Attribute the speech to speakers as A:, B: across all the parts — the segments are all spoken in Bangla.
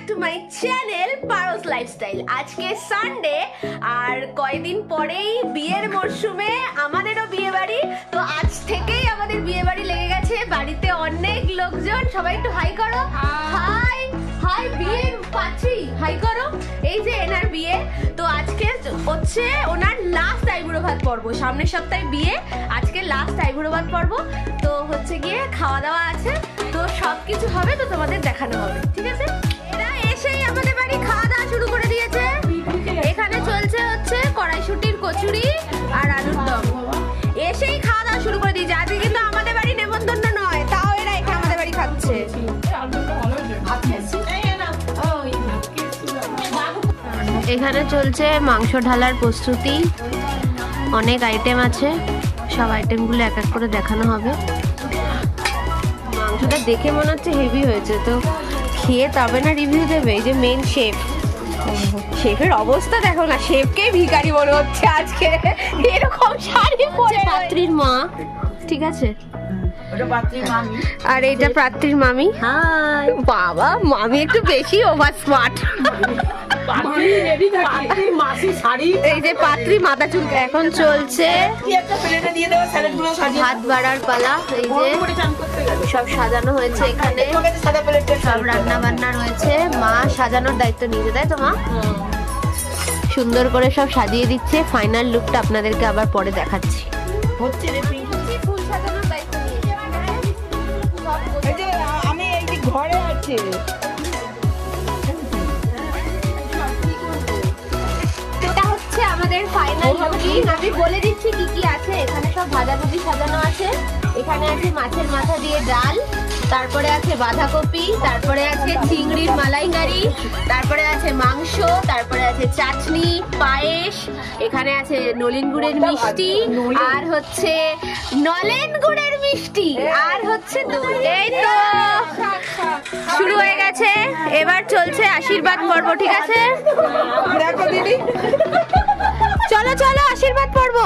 A: To my channel Paras lifestyle. আজকে সানডে আর কয়েকদিন পরেই বিয়ের মরশুমে আমাদেরও বিয়ে বাড়ি। তো আজ থেকেই আমাদের বিয়ে বাড়ি লেগে গেছে, বাড়িতে অনেক লোকজন। সবাই একটু হাই করো। হাই হাই বিয়ে পাচ্ছি, হাই করো। এই যে এনার বিয়ে, তো আজকে হচ্ছে ওনার লাস্ট আইবুড়ো ভাত পর্ব। সামনের সপ্তাহে বিয়ে, আজকে লাস্ট আইবুড়ো ভাত পর্ব। তো হচ্ছে গিয়ে খাওয়া দাওয়া আছে, তো সবকিছু হবে, তো তোমাদের দেখানো হবে, ঠিক আছে? এরা এসেই আমাদের বাড়ি খাওয়া দাওয়া শুরু করে দিয়েছে। এখানে চলছে হচ্ছে কড়াইশুটির কচুরি আর আলুর দম। এসেই খাওয়া দাওয়া শুরু করে দিয়েছে। আজকে কিন্তু আমাদের বাড়ি নেমন্তন্ন নয়, তাও এরা এখানে আমাদের বাড়ি খাচ্ছে। এখানে চলছে মাংস ঢালার প্রস্তুতি, অনেক আইটেম আছে, সব আইটেমগুলো এক এক করে দেখানো হবে। মাংসটা দেখে মনে হচ্ছে হেভি হয়েছে, তো খেয়ে তবে না রিভিউ দেবে। এই যে মেন শেফ, শেফের অবস্থা দেখো না, শেফকেই ভিখারি মনে হচ্ছে আজকে, এরকম শাড়ি পরে। পাত্রীর মা, ঠিক আছে, আর এইটা পাত্রীর মামি। হাই বাবা, মামি একটু বেশি ওভার স্মার্ট। এই যে পাত্রী মাথা চুল। এখন চলছে ভাত বাড়ার পালা। এই যে সব সাজানো হয়েছে, এখানে সব রান্না বান্না রয়েছে। মা সাজানোর দায়িত্ব নিয়ে, তাই তো মা? সুন্দর করে সব সাজিয়ে দিচ্ছে। ফাইনাল লুকটা আপনাদেরকে আবার পরে দেখাচ্ছি। ফুল সাজানোর দায়িত্ব নিয়েছে,
B: আমি এই যে ঘরে আছি।
A: আমাদের ফাইনাল লুকিং আমি বলে দিচ্ছি কি কি আছে। এখানে সব ভাজাভুজি সাজানো আছে। এখানে আছে মাছের মাথা দিয়ে ডাল, তারপরে আছে বাঁধাকপি, তারপরে আছে চিংড়ির মালাইকারি, তারপরে আছে মাংস, তারপরে আছে চাটনি, পায়েস, এখানে আছে নলেন গুড়ের মিষ্টি, আর হচ্ছে নলেন গুড়ের মিষ্টি, আর হচ্ছে এই তো শুরু হয়ে গেছে। এবার চলছে আশীর্বাদ পর্ব, ঠিক আছে?
B: দেখো দিদি,
A: চলো চলো আশীর্বাদ পর্ব।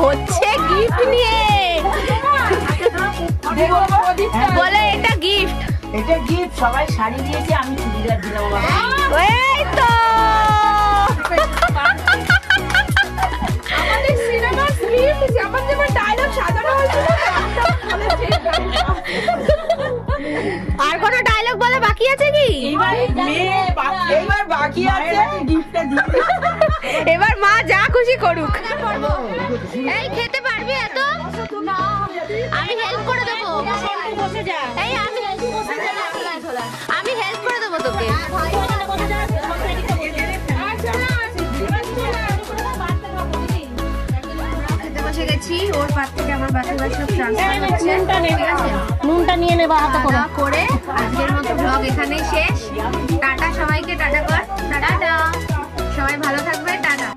A: হচ্ছে গিফট নিয়ে বলে, এটা গিফট,
B: এটা গিফট। সবাই শাড়ি দিয়েছে, আমি চুড়িদার দিলাম।
A: এই তো আমাদের সিনেমার স্ক্রিপ্ট যেমন যেমন ডায়লগ সাজানো হয়েছিল। আর কোন ডায়লগ বলা বাকি আছে কি?
B: এবার বাকি আছে গিফটটা দিয়ে।
A: এবার মা যা খুশি করুক। এই খেতে পারবি এত? আমি হেল্প করে দেবো। এই আমি হেল্প করে দেবো তোকে। খেতে বসে গেছি, ওর পাত থেকে আমার বাচ্চারা সব ট্রান্সফার হচ্ছে।
C: নুনটা নিয়ে নেবা হাতে করে।
A: করে আজকের মতো ব্লগ এখানেই শেষ। টাটা সবাইকে, টাটা কর। টাটা, সবাই ভালো থাকবে, টাটা।